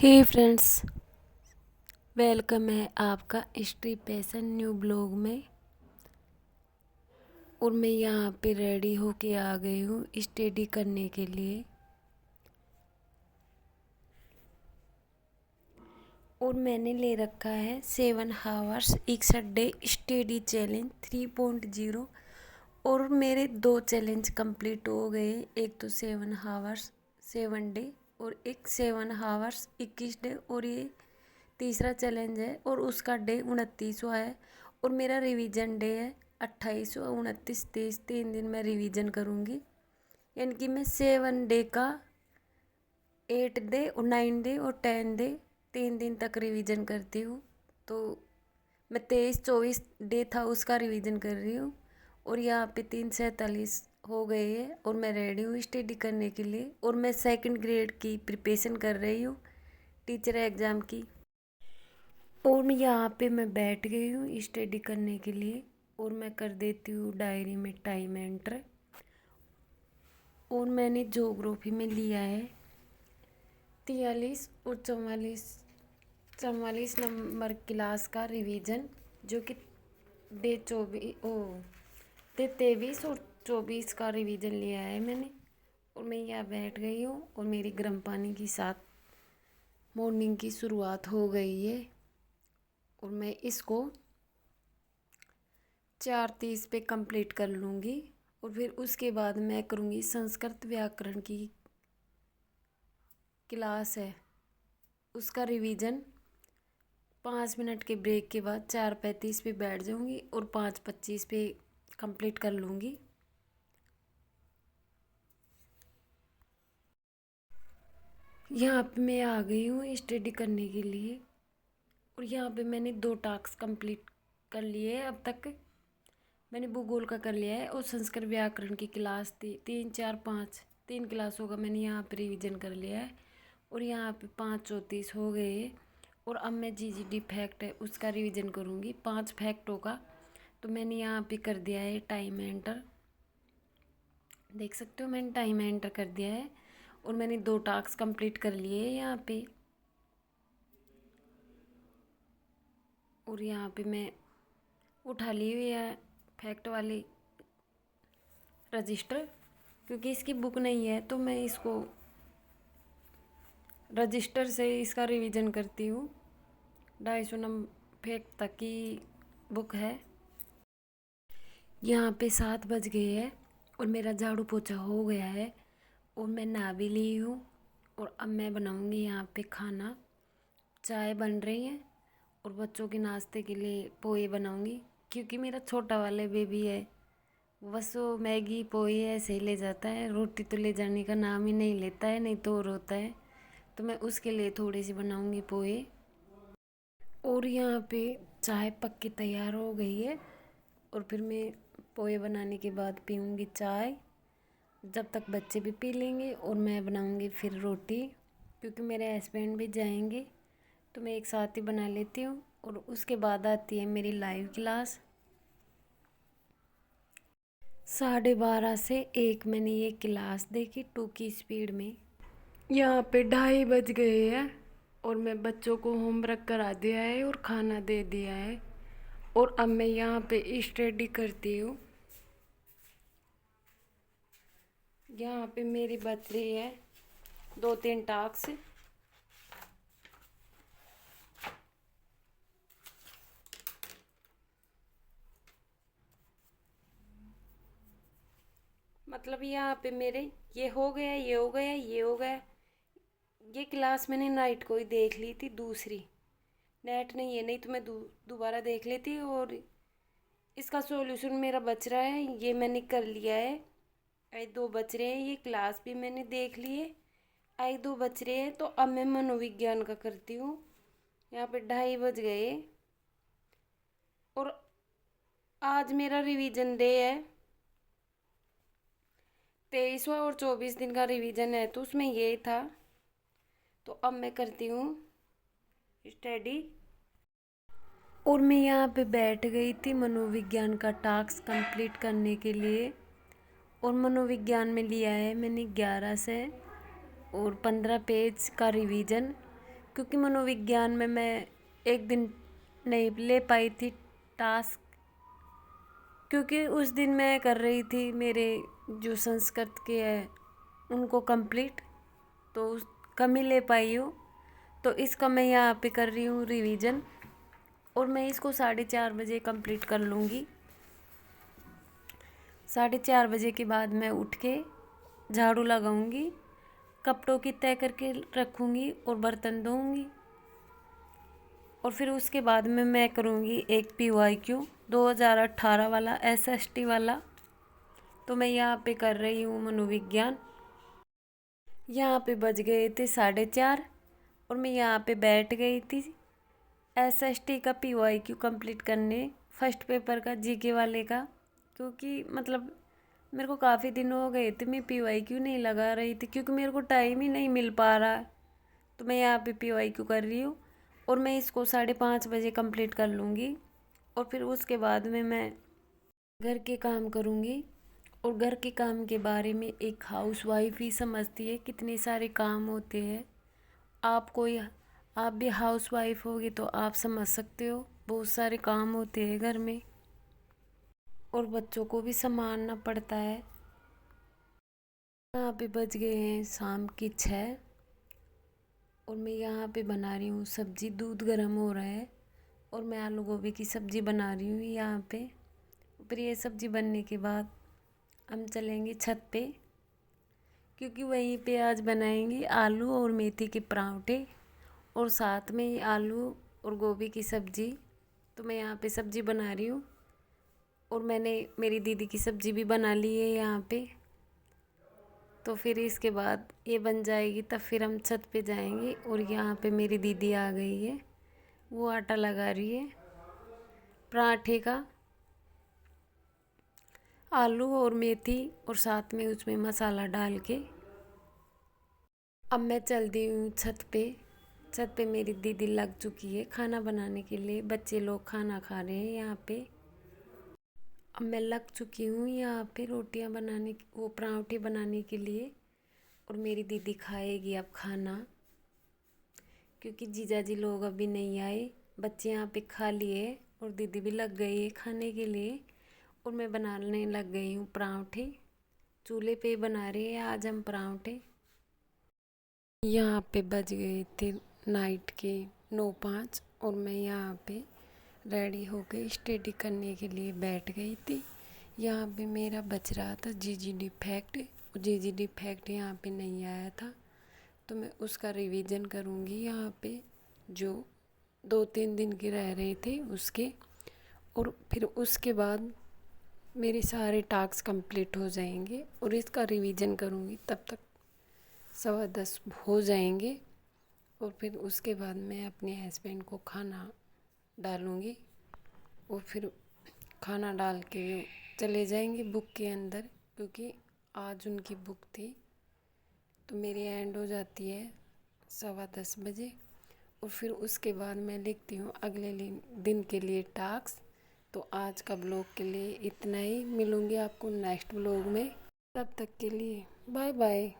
हे friends, welcome है आपका history passion new blog में। और मैं यहाँ पे रेडी होके आ गई हूँ स्टडी करने के लिए। और मैंने ले रखा है 7 आवर्स 61 डे स्टडी चैलेंज 3.0। और मेरे 2 चैलेंज कंप्लीट हो गए, एक तो 7 आवर्स 7 डे और एक 7 आवर्स 21 डे। और ये तीसरा चैलेंज है और उसका डे 29वां है। और मेरा रिवीजन डे है 28, 29, 30। 3 दिन मैं रिवीजन करूँगी, यानी कि मैं 7 डे का 8 डे और 9 डे और 10 डे 3 दिन तक रिवीजन करती हूँ। तो मैं 23, 24 डे था उसका रिवीजन कर रही हूँ। और यहाँ पे 3:47 हो गए हैं और मैं रेडी हूँ स्टडी करने के लिए। और मैं सेकंड ग्रेड की प्रिपरेशन कर रही हूँ, टीचर एग्ज़ाम की। और मैं यहाँ पे मैं बैठ गई हूँ स्टडी करने के लिए। और मैं कर देती हूँ डायरी में टाइम एंटर। और मैंने ज्योग्राफी में लिया है 43 और 44 नंबर क्लास का रिवीजन, जो कि डे 23 और 24 का रिवीजन लिया है मैंने। और मैं यहाँ बैठ गई हूँ और मेरी गर्म पानी के साथ मॉर्निंग की शुरुआत हो गई है। और मैं इसको 4:30 पे कंप्लीट कर लूँगी। और फिर उसके बाद मैं करूँगी संस्कृत व्याकरण की क्लास है, उसका रिवीजन 5 मिनट के ब्रेक के बाद 4:35 पे बैठ जाऊँगी और 5:25 पे कंप्लीट कर लूँगी। यहाँ पे मैं आ गई हूँ स्टडी करने के लिए। और यहाँ पे मैंने 2 टास्क कंप्लीट कर लिए हैं अब तक। मैंने भूगोल का कर लिया है और संस्कृत व्याकरण की क्लास थी 3, 4, 5 3 क्लासों का मैंने यहाँ पे रिवीजन कर लिया है। और यहाँ पे 5:34 हो गए। और अब मैं जीजीडी फैक्ट है उसका रिवीजन करूँगी 5 फैक्टों का। तो मैंने यहाँ पे कर दिया है टाइम एंटर, देख सकते हो मैंने टाइम एंटर कर दिया है। और मैंने 2 टास्क कंप्लीट कर लिए हैं यहाँ पे। और यहाँ पे मैं उठा ली हुई है फैक्ट वाली रजिस्टर, क्योंकि इसकी बुक नहीं है तो मैं इसको रजिस्टर से इसका रिवीजन करती हूँ। 250 नंबर फैक्ट तक की बुक है। यहाँ पे 7 बज गए हैं और मेरा झाड़ू पोछा हो गया है और मैं नहा भी ली हूँ। और अब मैं बनाऊँगी यहाँ पे खाना। चाय बन रही है और बच्चों के नाश्ते के लिए पोहे बनाऊँगी, क्योंकि मेरा छोटा वाला बेबी है, बस वो मैगी पोहे ऐसे ही ले जाता है, रोटी तो ले जाने का नाम ही नहीं लेता है, नहीं तो और होता है। तो मैं उसके लिए थोड़ी सी बनाऊँगी पोहे। और यहाँ पे चाय पक के तैयार हो गई है। और फिर मैं पोहे बनाने के बाद पीऊँगी चाय, जब तक बच्चे भी पी लेंगे। और मैं बनाऊँगी फिर रोटी, क्योंकि मेरे हस्बैंड भी जाएंगे तो मैं एक साथ ही बना लेती हूँ। और उसके बाद आती है मेरी लाइव क्लास 12:30 से 1 मैंने ये क्लास देखी 2 की स्पीड में। यहाँ पे 2:30 बज गए हैं और मैं बच्चों को होमवर्क करा दिया है और खाना दे दिया है। और अब मैं यहाँ पे स्टडी करती हूँ। यहाँ पे मेरी बच रही है 2-3 टास्क। मतलब यहाँ पे मेरे ये हो गया, ये हो गया, ये हो गया। ये क्लास मैंने नाइट को ही देख ली थी, दूसरी नेट नहीं है, नहीं तो मैं दोबारा देख लेती। और इसका सॉल्यूशन मेरा बच रहा है, ये मैंने कर लिया है। आई 2 बच रहे हैं, ये क्लास भी मैंने देख ली है। आई 2 बच रहे हैं, तो अब मैं मनोविज्ञान का करती हूँ। यहाँ पे 2:30 बज गए और आज मेरा रिवीजन डे है 23वां और 24 दिन का रिवीजन है, तो उसमें ये था। तो अब मैं करती हूँ स्टडी। और मैं यहाँ पे बैठ गई थी मनोविज्ञान का टास्क कंप्लीट करने के लिए। और मनोविज्ञान में लिया है मैंने 11 से और 15 पेज का रिवीजन, क्योंकि मनोविज्ञान में मैं एक दिन नहीं ले पाई थी टास्क, क्योंकि उस दिन मैं कर रही थी मेरे जो संस्कृत के हैं उनको कंप्लीट, तो कम ही ले पाई हूँ। तो इसका मैं यहाँ पे कर रही हूँ रिवीजन, और मैं इसको 4:30 बजे कंप्लीट कर लूँगी। 4:30 बजे के बाद मैं उठ के झाड़ू लगाऊंगी, कपड़ों की तय करके रखूँगी और बर्तन धोऊंगी। और फिर उसके बाद में मैं करूँगी एक PYQ 2018 वाला SST वाला। तो मैं यहाँ पे कर रही हूँ मनोविज्ञान। यहाँ पे बज गए थे 4:30 और मैं यहाँ पे बैठ गई थी SST का PYQ कंप्लीट करने, फर्स्ट पेपर का GK वाले का। क्योंकि मतलब मेरे को काफ़ी दिन हो गए थे मैं PYQ नहीं लगा रही थी, क्योंकि मेरे को टाइम ही नहीं मिल पा रहा है। तो मैं यहाँ पे PYQ कर रही हूँ और मैं इसको 5:30 बजे कंप्लीट कर लूँगी। और फिर उसके बाद में मैं घर के काम करूँगी। और घर के काम के बारे में एक हाउस वाइफ ही समझती है कितने सारे काम होते हैं। आप भी हाउस वाइफ होगी तो आप समझ सकते हो, बहुत सारे काम होते हैं घर में और बच्चों को भी संभालना पड़ता है। यहाँ पे बज गए हैं शाम के 6 और मैं यहाँ पे बना रही हूँ सब्जी। दूध गर्म हो रहा है और मैं आलू गोभी की सब्ज़ी बना रही हूँ यहाँ पे। फिर ये सब्ज़ी बनने के बाद हम चलेंगे छत पे, क्योंकि वहीं पे आज बनाएंगे आलू और मेथी के पराठे और साथ में ही आलू और गोभी की सब्ज़ी। तो मैं यहाँ पे सब्ज़ी बना रही हूँ और मैंने मेरी दीदी की सब्ज़ी भी बना ली है यहाँ पे। तो फिर इसके बाद ये बन जाएगी तब फिर हम छत पे जाएंगे। और यहाँ पे मेरी दीदी आ गई है, वो आटा लगा रही है पराठे का, आलू और मेथी और साथ में उसमें मसाला डाल के। अब मैं चल दी हूँ छत पे। छत पे मेरी दीदी लग चुकी है खाना बनाने के लिए, बच्चे लोग खाना खा रहे हैं यहाँ पे। अब मैं लग चुकी हूँ यहाँ पे रोटियाँ बनाने, वो पराठे बनाने के लिए। और मेरी दीदी खाएगी अब खाना, क्योंकि जीजाजी लोग अभी नहीं आए। बच्चे यहाँ पे खा लिए और दीदी भी लग गई है खाने के लिए। और मैं बनाने लग गई हूँ पराठे। चूल्हे पे बना रहे हैं आज हम पराठे। यहाँ पे बज गए थे नाइट के 9:05 और मैं यहाँ पे रेडी होके स्टडी करने के लिए बैठ गई थी। यहाँ पे मेरा बच रहा था GGD फैक्ट। GGD फैक्ट यहाँ पे नहीं आया था, तो मैं उसका रिवीजन करूँगी यहाँ पे, जो 2-3 दिन के रह रहे थे उसके। और फिर उसके बाद मेरे सारे टास्क कंप्लीट हो जाएंगे और इसका रिवीजन करूँगी, तब तक 10:15 हो जाएंगे। और फिर उसके बाद मैं अपने हस्बैंड को खाना डालूँगी और फिर खाना डाल के चले जाएंगे बुक के अंदर, क्योंकि आज उनकी बुक थी। तो मेरी एंड हो जाती है 10:15 बजे। और फिर उसके बाद मैं लिखती हूँ अगले दिन के लिए टास्क। तो आज का ब्लॉग के लिए इतना ही। मिलूँगी आपको नेक्स्ट ब्लॉग में, तब तक के लिए बाय बाय।